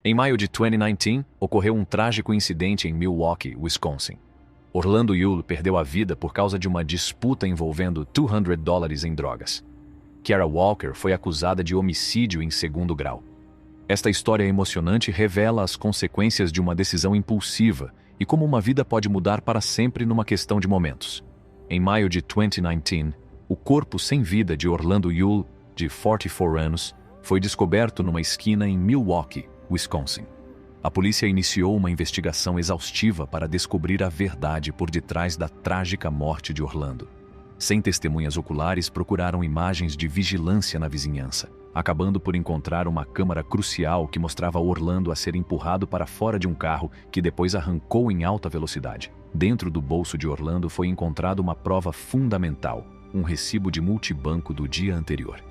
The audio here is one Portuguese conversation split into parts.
Em maio de 2019, ocorreu um trágico incidente em Milwaukee, Wisconsin. Orlando Yule perdeu a vida por causa de uma disputa envolvendo $200 em drogas. Kiara Walker foi acusada de homicídio em segundo grau. Esta história emocionante revela as consequências de uma decisão impulsiva e como uma vida pode mudar para sempre numa questão de momentos. Em maio de 2019, o corpo sem vida de Orlando Yule, de 44 anos, foi descoberto numa esquina em Milwaukee, Wisconsin. A polícia iniciou uma investigação exaustiva para descobrir a verdade por detrás da trágica morte de Orlando. 100 testemunhas oculares procuraram imagens de vigilância na vizinhança, acabando por encontrar uma câmera crucial que mostrava Orlando a ser empurrado para fora de um carro que depois arrancou em alta velocidade. Dentro do bolso de Orlando foi encontrada uma prova fundamental, um recibo de multibanco do dia anterior.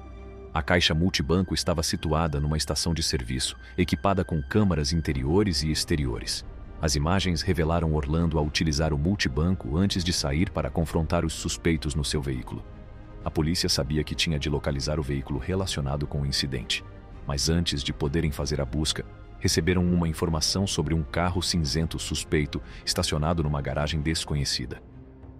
A caixa multibanco estava situada numa estação de serviço, equipada com câmaras interiores e exteriores. As imagens revelaram Orlando a utilizar o multibanco antes de sair para confrontar os suspeitos no seu veículo. A polícia sabia que tinha de localizar o veículo relacionado com o incidente, mas antes de poderem fazer a busca, receberam uma informação sobre um carro cinzento suspeito estacionado numa garagem desconhecida.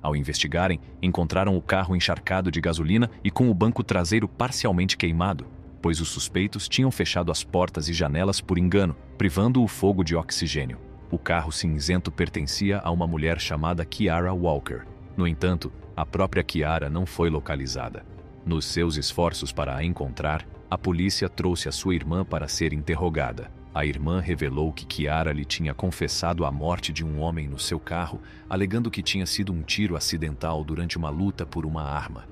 Ao investigarem, encontraram o carro encharcado de gasolina e com o banco traseiro parcialmente queimado, pois os suspeitos tinham fechado as portas e janelas por engano, privando o fogo de oxigênio. O carro cinzento pertencia a uma mulher chamada Kiara Walker. No entanto, a própria Kiara não foi localizada. Nos seus esforços para a encontrar, a polícia trouxe a sua irmã para ser interrogada. A irmã revelou que Kiara lhe tinha confessado a morte de um homem no seu carro, alegando que tinha sido um tiro acidental durante uma luta por uma arma.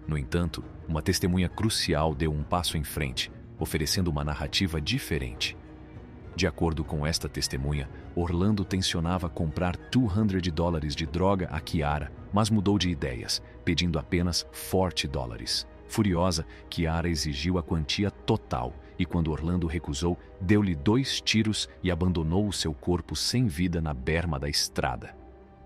No entanto, uma testemunha crucial deu um passo em frente, oferecendo uma narrativa diferente. De acordo com esta testemunha, Orlando tensionava comprar $200 de droga a Kiara, mas mudou de ideias, pedindo apenas $40. Furiosa, Kiara exigiu a quantia total e, quando Orlando recusou, deu-lhe 2 tiros e abandonou o seu corpo sem vida na berma da estrada.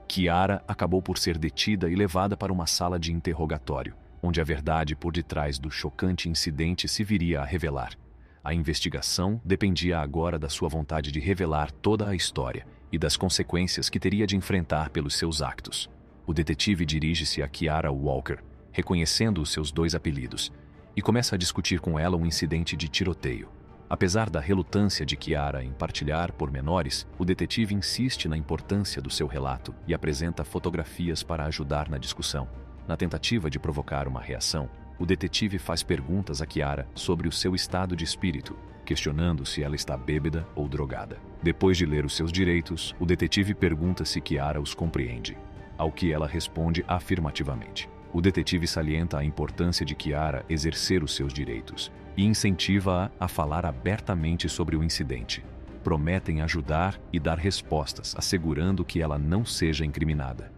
Kiara acabou por ser detida e levada para uma sala de interrogatório, onde a verdade por detrás do chocante incidente se viria a revelar. A investigação dependia agora da sua vontade de revelar toda a história e das consequências que teria de enfrentar pelos seus actos. O detetive dirige-se a Kiara Walker, reconhecendo os seus 2 apelidos, e começa a discutir com ela um incidente de tiroteio. Apesar da relutância de Kiara em partilhar pormenores, o detetive insiste na importância do seu relato e apresenta fotografias para ajudar na discussão. Na tentativa de provocar uma reação, o detetive faz perguntas a Kiara sobre o seu estado de espírito, questionando se ela está bêbada ou drogada. Depois de ler os seus direitos, o detetive pergunta se Kiara os compreende, ao que ela responde afirmativamente. O detetive salienta a importância de Kiara exercer os seus direitos e incentiva-a a falar abertamente sobre o incidente. Prometem ajudar e dar respostas, assegurando que ela não seja incriminada.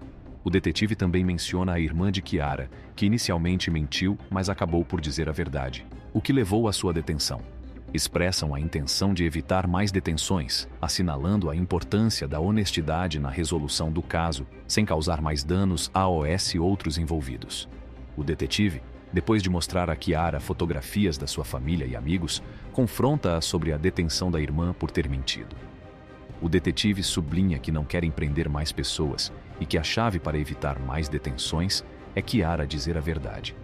O detetive também menciona a irmã de Kiara, que inicialmente mentiu, mas acabou por dizer a verdade, o que levou à sua detenção. Expressam a intenção de evitar mais detenções, assinalando a importância da honestidade na resolução do caso, sem causar mais danos a OS e outros envolvidos. O detetive, depois de mostrar a Kiara fotografias da sua família e amigos, confronta-a sobre a detenção da irmã por ter mentido. O detetive sublinha que não querem prender mais pessoas e que a chave para evitar mais detenções é Kiara dizer a verdade.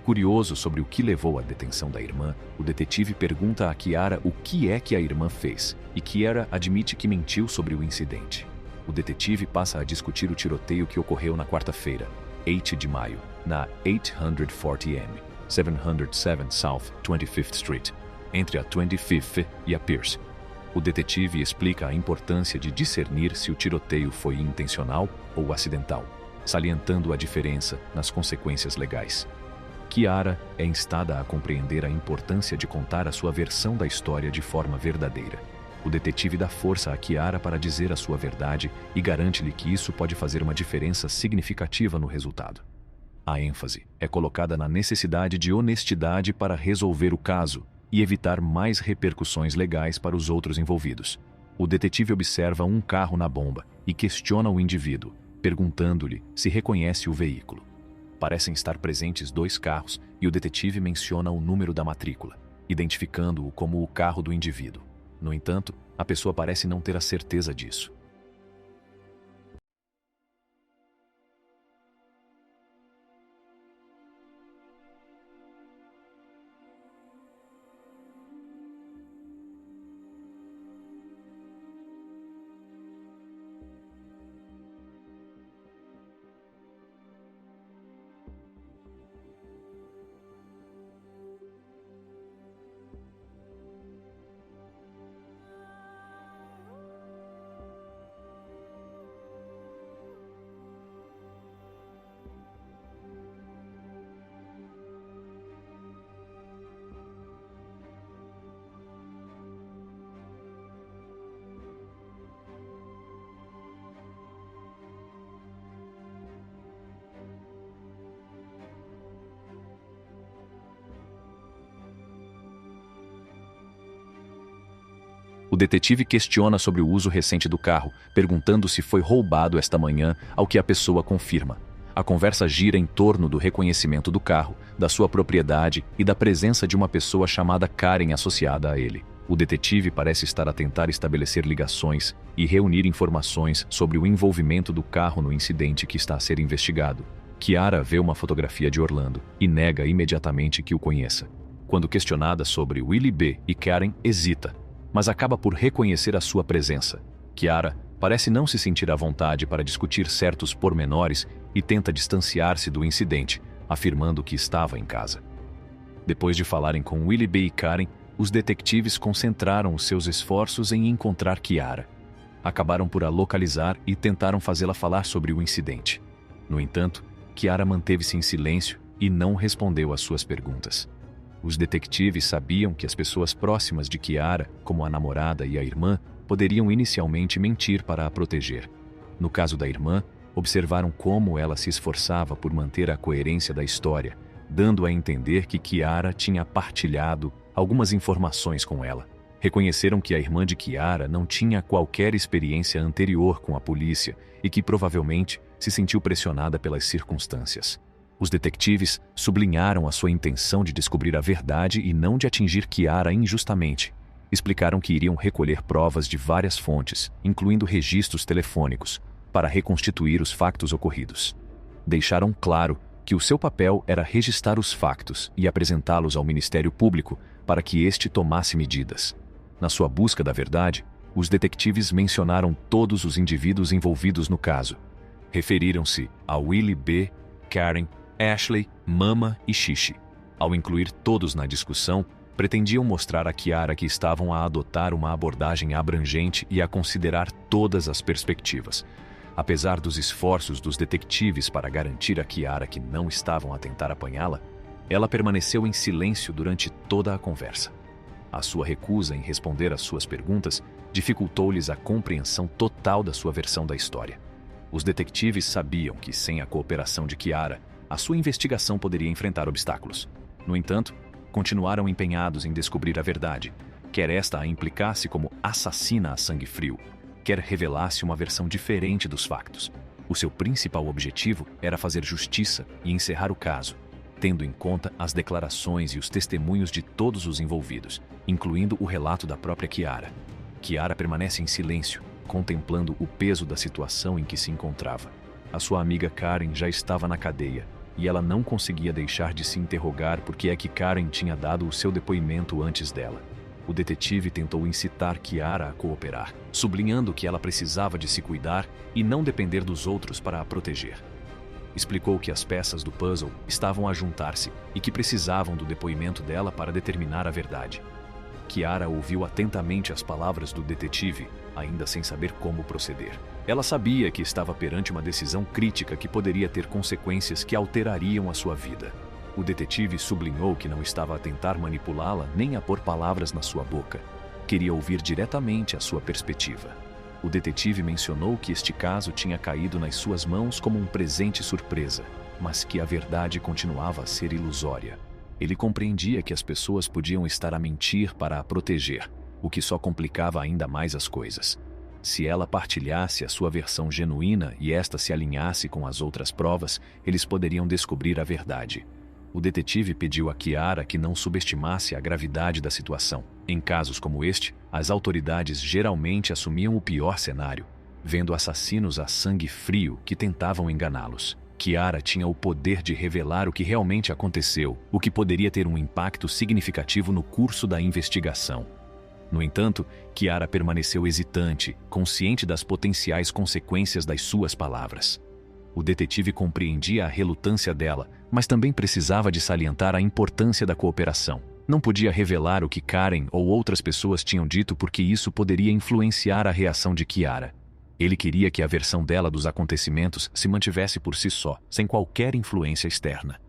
Curioso sobre o que levou à detenção da irmã, o detetive pergunta a Kiara o que é que a irmã fez, e Kiara admite que mentiu sobre o incidente. O detetive passa a discutir o tiroteio que ocorreu na quarta-feira, 8 de maio, na 840M, 707 South 25th Street, entre a 25th e a Pierce. O detetive explica a importância de discernir se o tiroteio foi intencional ou acidental, salientando a diferença nas consequências legais. Kiara é instada a compreender a importância de contar a sua versão da história de forma verdadeira. O detetive dá força a Kiara para dizer a sua verdade e garante-lhe que isso pode fazer uma diferença significativa no resultado. A ênfase é colocada na necessidade de honestidade para resolver o caso e evitar mais repercussões legais para os outros envolvidos. O detetive observa um carro na bomba e questiona o indivíduo, perguntando-lhe se reconhece o veículo. Parecem estar presentes 2 carros e o detetive menciona o número da matrícula, identificando-o como o carro do indivíduo. No entanto, a pessoa parece não ter a certeza disso. O detetive questiona sobre o uso recente do carro, perguntando se foi roubado esta manhã, ao que a pessoa confirma. A conversa gira em torno do reconhecimento do carro, da sua propriedade e da presença de uma pessoa chamada Karen associada a ele. O detetive parece estar a tentar estabelecer ligações e reunir informações sobre o envolvimento do carro no incidente que está a ser investigado. Kiara vê uma fotografia de Orlando e nega imediatamente que o conheça. Quando questionada sobre Willie B. e Karen, hesita, mas acaba por reconhecer a sua presença. Kiara parece não se sentir à vontade para discutir certos pormenores e tenta distanciar-se do incidente, afirmando que estava em casa. Depois de falarem com Willie B. e Karen, os detetives concentraram os seus esforços em encontrar Kiara. Acabaram por a localizar e tentaram fazê-la falar sobre o incidente. No entanto, Kiara manteve-se em silêncio e não respondeu às suas perguntas. Os detetives sabiam que as pessoas próximas de Kiara, como a namorada e a irmã, poderiam inicialmente mentir para a proteger. No caso da irmã, observaram como ela se esforçava por manter a coerência da história, dando a entender que Kiara tinha partilhado algumas informações com ela. Reconheceram que a irmã de Kiara não tinha qualquer experiência anterior com a polícia e que provavelmente se sentiu pressionada pelas circunstâncias. Os detetives sublinharam a sua intenção de descobrir a verdade e não de atingir Kiara injustamente. Explicaram que iriam recolher provas de várias fontes, incluindo registros telefônicos, para reconstituir os factos ocorridos. Deixaram claro que o seu papel era registrar os factos e apresentá-los ao Ministério Público para que este tomasse medidas. Na sua busca da verdade, os detetives mencionaram todos os indivíduos envolvidos no caso. Referiram-se a Willie B., Karen, Ashley, Mama e Xixi. Ao incluir todos na discussão, pretendiam mostrar a Kiara que estavam a adotar uma abordagem abrangente e a considerar todas as perspectivas. Apesar dos esforços dos detetives para garantir a Kiara que não estavam a tentar apanhá-la, ela permaneceu em silêncio durante toda a conversa. A sua recusa em responder às suas perguntas dificultou-lhes a compreensão total da sua versão da história. Os detetives sabiam que, sem a cooperação de Kiara, a sua investigação poderia enfrentar obstáculos. No entanto, continuaram empenhados em descobrir a verdade, quer esta a implicasse como assassina a sangue frio, quer revelasse uma versão diferente dos factos. O seu principal objetivo era fazer justiça e encerrar o caso, tendo em conta as declarações e os testemunhos de todos os envolvidos, incluindo o relato da própria Kiara. Kiara permanece em silêncio, contemplando o peso da situação em que se encontrava. A sua amiga Karen já estava na cadeia, e ela não conseguia deixar de se interrogar por que é que Karen tinha dado o seu depoimento antes dela. O detetive tentou incitar Kiara a cooperar, sublinhando que ela precisava de se cuidar e não depender dos outros para a proteger. Explicou que as peças do puzzle estavam a juntar-se e que precisavam do depoimento dela para determinar a verdade. Kiara ouviu atentamente as palavras do detetive, ainda sem saber como proceder. Ela sabia que estava perante uma decisão crítica que poderia ter consequências que alterariam a sua vida. O detetive sublinhou que não estava a tentar manipulá-la nem a pôr palavras na sua boca. Queria ouvir diretamente a sua perspectiva. O detetive mencionou que este caso tinha caído nas suas mãos como um presente surpresa, mas que a verdade continuava a ser ilusória. Ele compreendia que as pessoas podiam estar a mentir para a proteger, o que só complicava ainda mais as coisas. Se ela partilhasse a sua versão genuína e esta se alinhasse com as outras provas, eles poderiam descobrir a verdade. O detetive pediu a Kiara que não subestimasse a gravidade da situação. Em casos como este, as autoridades geralmente assumiam o pior cenário, vendo assassinos a sangue frio que tentavam enganá-los. Chiara tinha o poder de revelar o que realmente aconteceu, o que poderia ter um impacto significativo no curso da investigação. No entanto, Chiara permaneceu hesitante, consciente das potenciais consequências das suas palavras. O detetive compreendia a relutância dela, mas também precisava de salientar a importância da cooperação. Não podia revelar o que Karen ou outras pessoas tinham dito porque isso poderia influenciar a reação de Chiara. Ele queria que a versão dela dos acontecimentos se mantivesse por si só, sem qualquer influência externa.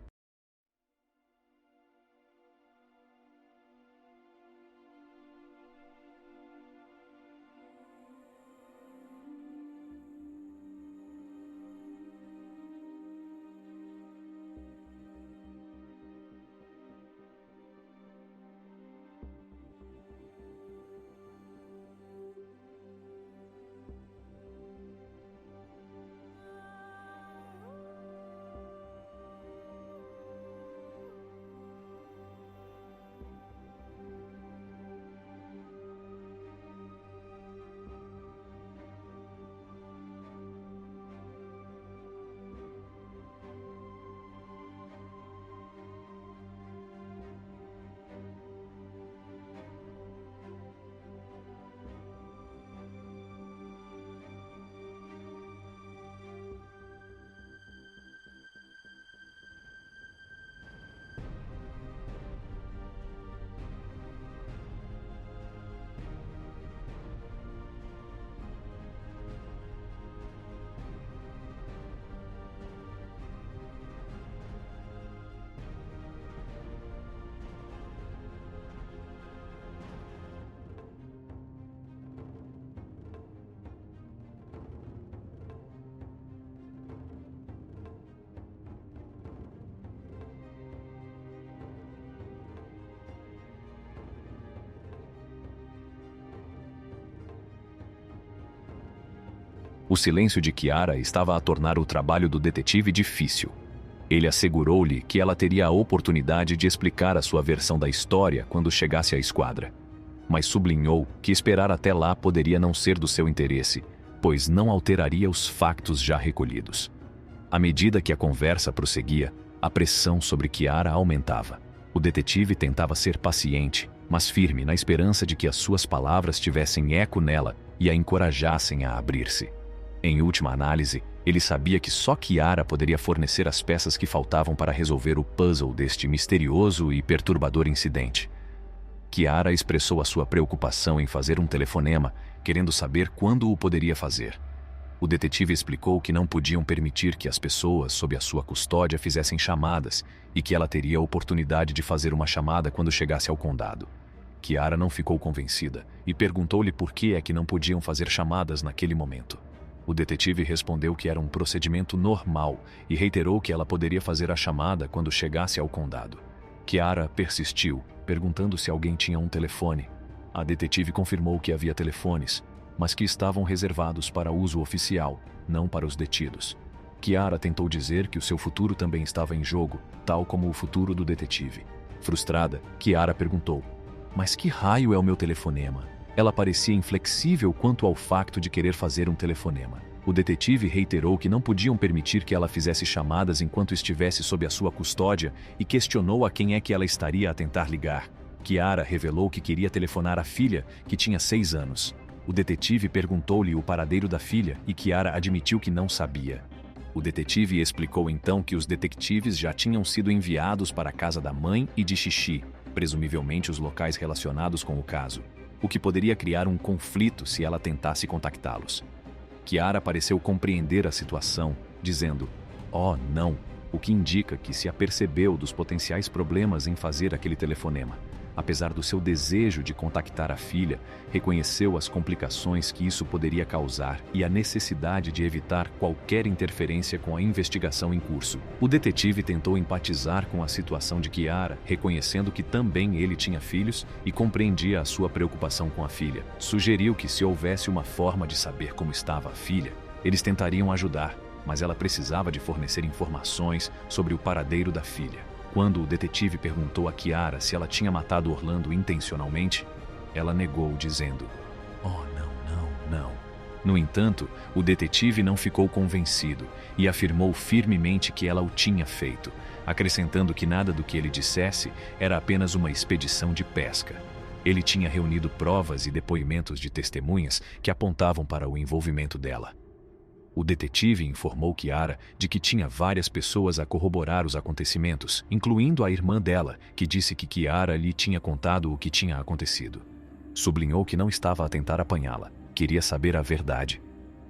O silêncio de Chiara estava a tornar o trabalho do detetive difícil. Ele assegurou-lhe que ela teria a oportunidade de explicar a sua versão da história quando chegasse à esquadra, mas sublinhou que esperar até lá poderia não ser do seu interesse, pois não alteraria os factos já recolhidos. À medida que a conversa prosseguia, a pressão sobre Chiara aumentava. O detetive tentava ser paciente, mas firme na esperança de que as suas palavras tivessem eco nela e a encorajassem a abrir-se. Em última análise, ele sabia que só Chiara poderia fornecer as peças que faltavam para resolver o puzzle deste misterioso e perturbador incidente. Chiara expressou a sua preocupação em fazer um telefonema, querendo saber quando o poderia fazer. O detetive explicou que não podiam permitir que as pessoas sob a sua custódia fizessem chamadas e que ela teria a oportunidade de fazer uma chamada quando chegasse ao condado. Chiara não ficou convencida e perguntou-lhe por que é que não podiam fazer chamadas naquele momento. O detetive respondeu que era um procedimento normal e reiterou que ela poderia fazer a chamada quando chegasse ao condado. Chiara persistiu, perguntando se alguém tinha um telefone. A detetive confirmou que havia telefones, mas que estavam reservados para uso oficial, não para os detidos. Chiara tentou dizer que o seu futuro também estava em jogo, tal como o futuro do detetive. Frustrada, Chiara perguntou: "Mas que raio é o meu telefonema?" Ela parecia inflexível quanto ao facto de querer fazer um telefonema. O detetive reiterou que não podiam permitir que ela fizesse chamadas enquanto estivesse sob a sua custódia e questionou a quem é que ela estaria a tentar ligar. Chiara revelou que queria telefonar à filha, que tinha 6 anos. O detetive perguntou-lhe o paradeiro da filha e Chiara admitiu que não sabia. O detetive explicou então que os detetives já tinham sido enviados para a casa da mãe e de Xixi, presumivelmente os locais relacionados com o caso, o que poderia criar um conflito se ela tentasse contactá-los. Chiara pareceu compreender a situação, dizendo: "Oh, não", o que indica que se apercebeu dos potenciais problemas em fazer aquele telefonema. Apesar do seu desejo de contactar a filha, reconheceu as complicações que isso poderia causar e a necessidade de evitar qualquer interferência com a investigação em curso. O detetive tentou empatizar com a situação de Chiara, reconhecendo que também ele tinha filhos e compreendia a sua preocupação com a filha. Sugeriu que se houvesse uma forma de saber como estava a filha, eles tentariam ajudar, mas ela precisava de fornecer informações sobre o paradeiro da filha. Quando o detetive perguntou a Chiara se ela tinha matado Orlando intencionalmente, Ela negou, dizendo: "Oh, não. No entanto, o detetive não ficou convencido e afirmou firmemente que ela o tinha feito, acrescentando que nada do que ele dissesse era apenas uma expedição de pesca. Ele tinha reunido provas e depoimentos de testemunhas que apontavam para o envolvimento dela. O detetive informou Kiara de que tinha várias pessoas a corroborar os acontecimentos, incluindo a irmã dela, que disse que Kiara lhe tinha contado o que tinha acontecido. Sublinhou que não estava a tentar apanhá-la, queria saber a verdade.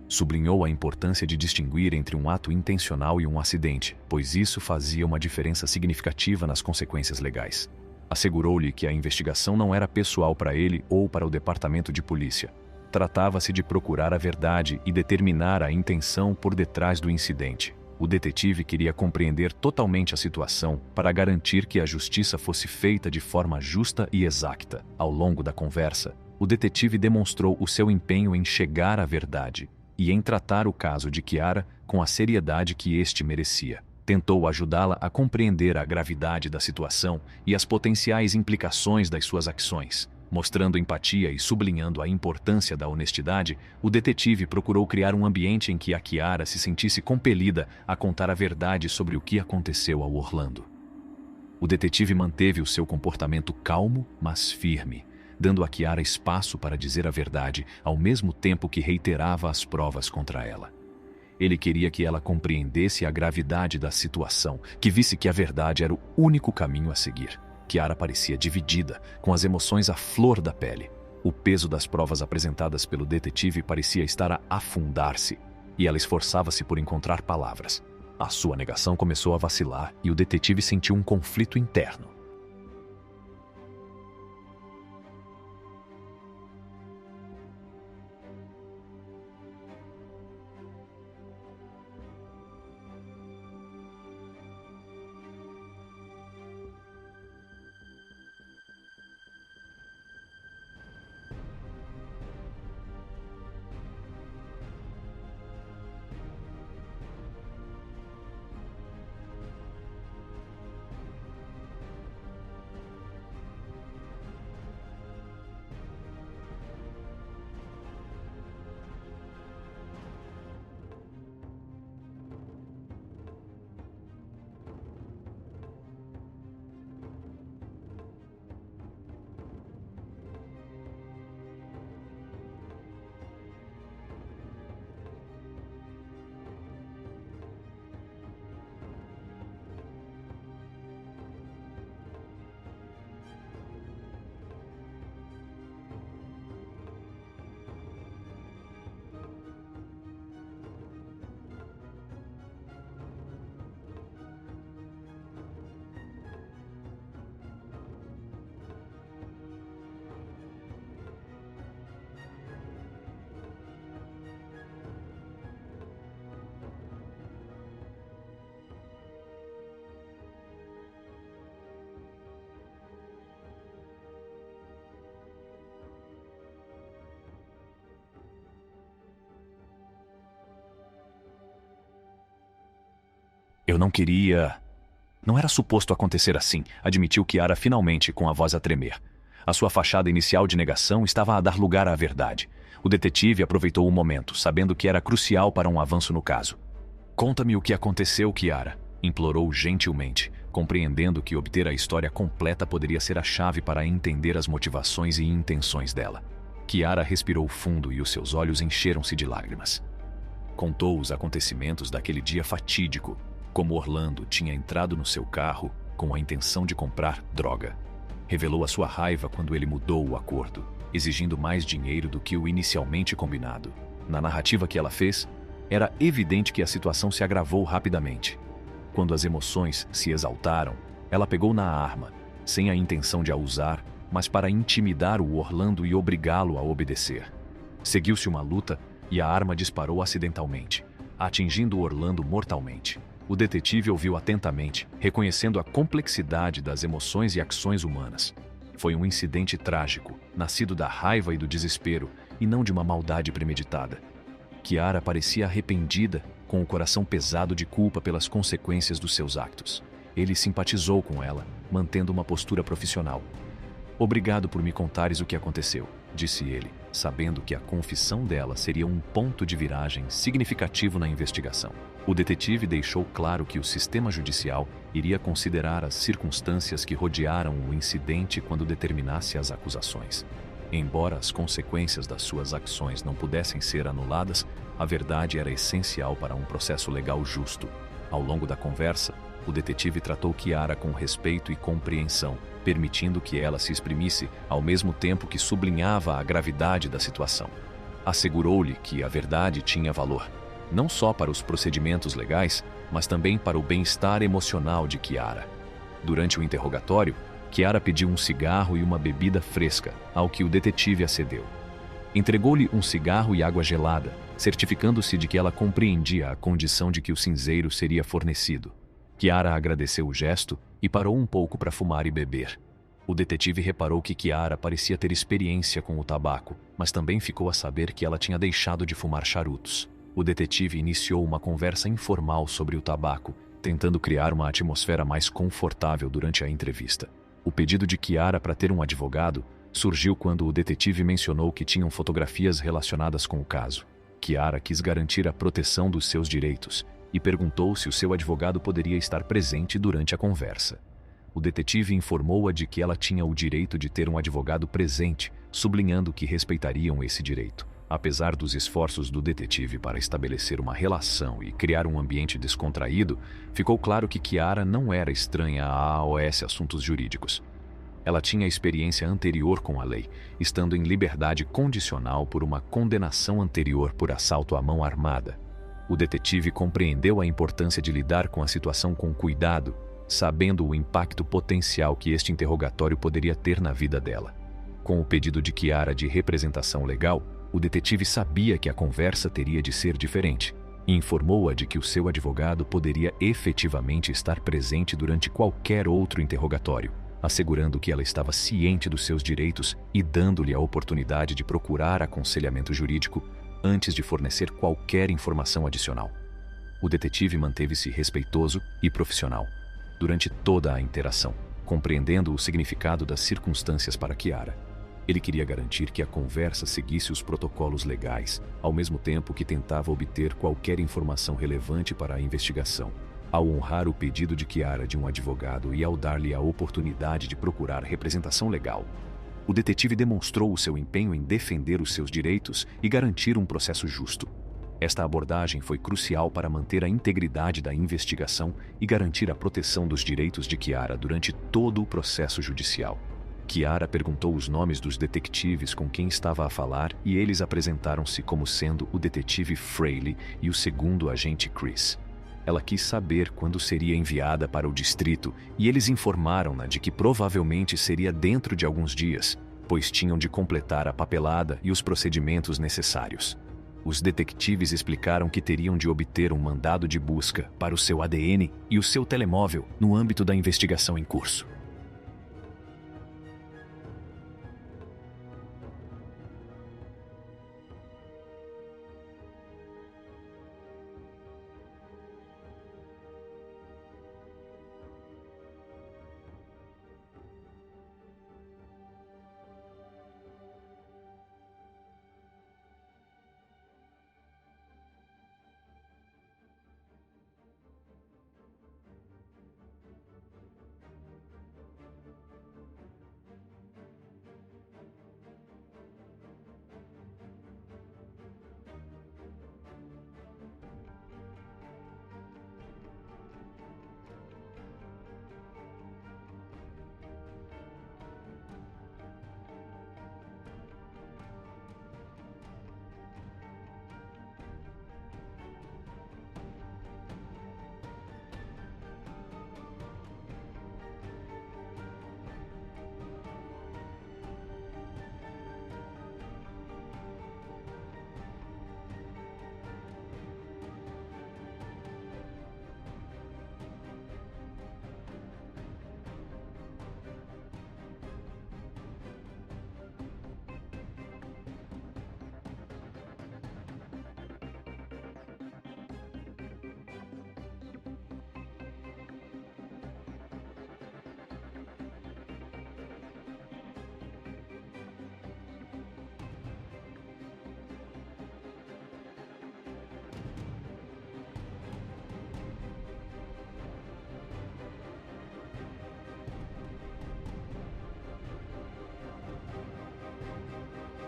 Sublinhou a importância de distinguir entre um ato intencional e um acidente, pois isso fazia uma diferença significativa nas consequências legais. Assegurou-lhe que a investigação não era pessoal para ele ou para o departamento de polícia. Tratava-se de procurar a verdade e determinar a intenção por detrás do incidente. O detetive queria compreender totalmente a situação para garantir que a justiça fosse feita de forma justa e exata. Ao longo da conversa, o detetive demonstrou o seu empenho em chegar à verdade e em tratar o caso de Kiara com a seriedade que este merecia. Tentou ajudá-la a compreender a gravidade da situação e as potenciais implicações das suas ações. Mostrando empatia e sublinhando a importância da honestidade, o detetive procurou criar um ambiente em que a Kiara se sentisse compelida a contar a verdade sobre o que aconteceu ao Orlando. O detetive manteve o seu comportamento calmo, mas firme, dando a Kiara espaço para dizer a verdade, ao mesmo tempo que reiterava as provas contra ela. Ele queria que ela compreendesse a gravidade da situação, que visse que a verdade era o único caminho a seguir. Kiara parecia dividida, com as emoções à flor da pele. O peso das provas apresentadas pelo detetive parecia estar a afundar-se, e ela esforçava-se por encontrar palavras. A sua negação começou a vacilar e o detetive sentiu um conflito interno. "Eu não queria... Não era suposto acontecer assim", admitiu Kiara finalmente, com a voz a tremer. A sua fachada inicial de negação estava a dar lugar à verdade. O detetive aproveitou o momento, sabendo que era crucial para um avanço no caso. "Conta-me o que aconteceu, Kiara", implorou gentilmente, compreendendo que obter a história completa poderia ser a chave para entender as motivações e intenções dela. Kiara respirou fundo e os seus olhos encheram-se de lágrimas. Contou os acontecimentos daquele dia fatídico, como Orlando tinha entrado no seu carro com a intenção de comprar droga. Revelou a sua raiva quando ele mudou o acordo, exigindo mais dinheiro do que o inicialmente combinado. Na narrativa que ela fez, era evidente que a situação se agravou rapidamente. Quando as emoções se exaltaram, ela pegou na arma, sem a intenção de a usar, mas para intimidar o Orlando e obrigá-lo a obedecer. Seguiu-se uma luta e a arma disparou acidentalmente, atingindo Orlando mortalmente. O detetive ouviu atentamente, reconhecendo a complexidade das emoções e ações humanas. Foi um incidente trágico, nascido da raiva e do desespero, e não de uma maldade premeditada. Kiara parecia arrependida, com o coração pesado de culpa pelas consequências dos seus actos. Ele simpatizou com ela, mantendo uma postura profissional. Obrigado por me contares o que aconteceu, disse ele, sabendo que a confissão dela seria um ponto de viragem significativo na investigação. O detetive deixou claro que o sistema judicial iria considerar as circunstâncias que rodearam o incidente quando determinasse as acusações. Embora as consequências das suas ações não pudessem ser anuladas, a verdade era essencial para um processo legal justo. Ao longo da conversa, o detetive tratou Kiara com respeito e compreensão, permitindo que ela se exprimisse ao mesmo tempo que sublinhava a gravidade da situação. Assegurou-lhe que a verdade tinha valor, não só para os procedimentos legais, mas também para o bem-estar emocional de Kiara. Durante o interrogatório, Kiara pediu um cigarro e uma bebida fresca, ao que o detetive acedeu. Entregou-lhe um cigarro e água gelada, certificando-se de que ela compreendia a condição de que o cinzeiro seria fornecido. Kiara agradeceu o gesto e parou um pouco para fumar e beber. O detetive reparou que Kiara parecia ter experiência com o tabaco, mas também ficou a saber que ela tinha deixado de fumar charutos. O detetive iniciou uma conversa informal sobre o tabaco, tentando criar uma atmosfera mais confortável durante a entrevista. O pedido de Kiara para ter um advogado surgiu quando o detetive mencionou que tinham fotografias relacionadas com o caso. Kiara quis garantir a proteção dos seus direitos e perguntou se o seu advogado poderia estar presente durante a conversa. O detetive informou-a de que ela tinha o direito de ter um advogado presente, sublinhando que respeitariam esse direito. Apesar dos esforços do detetive para estabelecer uma relação e criar um ambiente descontraído, ficou claro que Kiara não era estranha a AOS Assuntos Jurídicos. Ela tinha experiência anterior com a lei, estando em liberdade condicional por uma condenação anterior por assalto à mão armada. O detetive compreendeu a importância de lidar com a situação com cuidado, sabendo o impacto potencial que este interrogatório poderia ter na vida dela. Com o pedido de Kiara de representação legal, o detetive sabia que a conversa teria de ser diferente e informou-a de que o seu advogado poderia efetivamente estar presente durante qualquer outro interrogatório, assegurando que ela estava ciente dos seus direitos e dando-lhe a oportunidade de procurar aconselhamento jurídico antes de fornecer qualquer informação adicional. O detetive manteve-se respeitoso e profissional durante toda a interação, compreendendo o significado das circunstâncias para Kiara. Ele queria garantir que a conversa seguisse os protocolos legais, ao mesmo tempo que tentava obter qualquer informação relevante para a investigação. Ao honrar o pedido de Kiara de um advogado e ao dar-lhe a oportunidade de procurar representação legal, o detetive demonstrou o seu empenho em defender os seus direitos e garantir um processo justo. Esta abordagem foi crucial para manter a integridade da investigação e garantir a proteção dos direitos de Kiara durante todo o processo judicial. Kiara perguntou os nomes dos detetives com quem estava a falar e eles apresentaram-se como sendo o detetive Fraley e o segundo agente Chris. Ela quis saber quando seria enviada para o distrito e eles informaram-na de que provavelmente seria dentro de alguns dias, pois tinham de completar a papelada e os procedimentos necessários. Os detetives explicaram que teriam de obter um mandado de busca para o seu ADN e o seu telemóvel no âmbito da investigação em curso.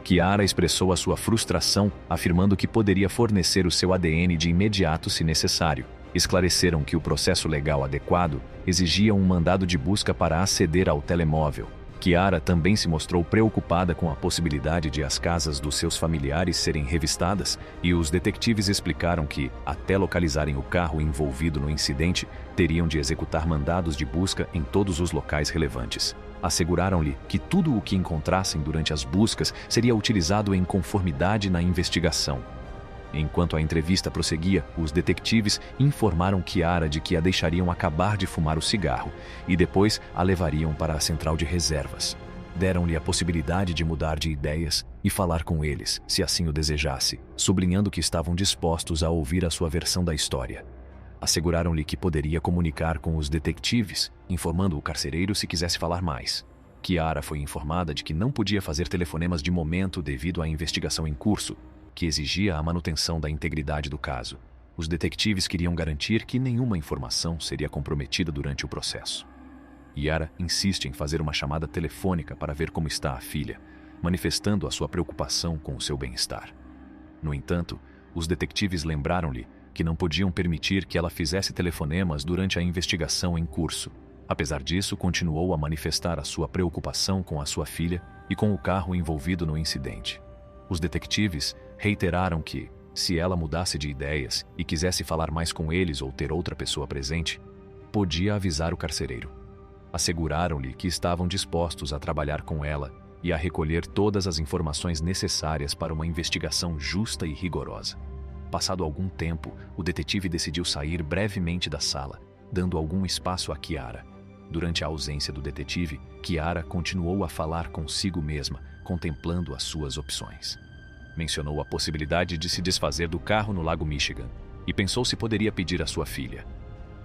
Kiara expressou a sua frustração, afirmando que poderia fornecer o seu ADN de imediato se necessário. Esclareceram que o processo legal adequado exigia um mandado de busca para aceder ao telemóvel. Kiara também se mostrou preocupada com a possibilidade de as casas dos seus familiares serem revistadas, e os detetives explicaram que, até localizarem o carro envolvido no incidente, teriam de executar mandados de busca em todos os locais relevantes. Asseguraram-lhe que tudo o que encontrassem durante as buscas seria utilizado em conformidade na investigação. Enquanto a entrevista prosseguia, os detetives informaram Kiara de que a deixariam acabar de fumar o cigarro e depois a levariam para a central de reservas. Deram-lhe a possibilidade de mudar de ideias e falar com eles, se assim o desejasse, sublinhando que estavam dispostos a ouvir a sua versão da história. Asseguraram-lhe que poderia comunicar com os detetives, informando o carcereiro se quisesse falar mais. Kiara foi informada de que não podia fazer telefonemas de momento devido à investigação em curso, que exigia a manutenção da integridade do caso. Os detetives queriam garantir que nenhuma informação seria comprometida durante o processo. Kiara insiste em fazer uma chamada telefônica para ver como está a filha, manifestando a sua preocupação com o seu bem-estar. No entanto, os detetives lembraram-lhe que não podiam permitir que ela fizesse telefonemas durante a investigação em curso. Apesar disso, continuou a manifestar a sua preocupação com a sua filha e com o carro envolvido no incidente. Os detetives reiteraram que, se ela mudasse de ideias e quisesse falar mais com eles ou ter outra pessoa presente, podia avisar o carcereiro. Asseguraram-lhe que estavam dispostos a trabalhar com ela e a recolher todas as informações necessárias para uma investigação justa e rigorosa. Passado algum tempo, o detetive decidiu sair brevemente da sala, dando algum espaço a Kiara. Durante a ausência do detetive, Kiara continuou a falar consigo mesma, contemplando as suas opções. Mencionou a possibilidade de se desfazer do carro no Lago Michigan e pensou se poderia pedir à sua filha.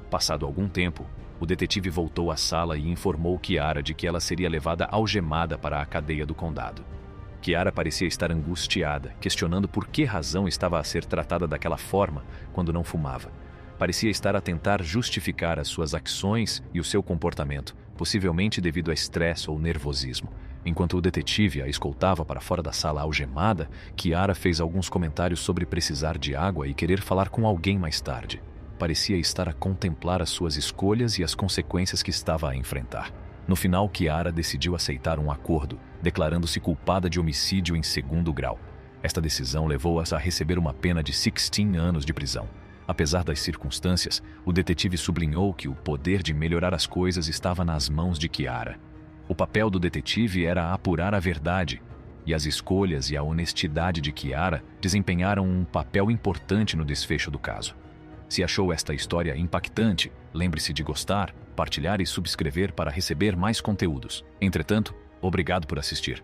Passado algum tempo, o detetive voltou à sala e informou Kiara de que ela seria levada algemada para a cadeia do condado. Kiara parecia estar angustiada, questionando por que razão estava a ser tratada daquela forma quando não fumava. Parecia estar a tentar justificar as suas ações e o seu comportamento, possivelmente devido a estresse ou nervosismo. Enquanto o detetive a escoltava para fora da sala algemada, Kiara fez alguns comentários sobre precisar de água e querer falar com alguém mais tarde. Parecia estar a contemplar as suas escolhas e as consequências que estava a enfrentar. No final, Kiara decidiu aceitar um acordo, declarando-se culpada de homicídio em 2º grau. Esta decisão levou-a a receber uma pena de 16 anos de prisão. Apesar das circunstâncias, o detetive sublinhou que o poder de melhorar as coisas estava nas mãos de Kiara. O papel do detetive era apurar a verdade, e as escolhas e a honestidade de Kiara desempenharam um papel importante no desfecho do caso. Se achou esta história impactante, lembre-se de gostar, partilhar e subscrever para receber mais conteúdos. Entretanto, obrigado por assistir.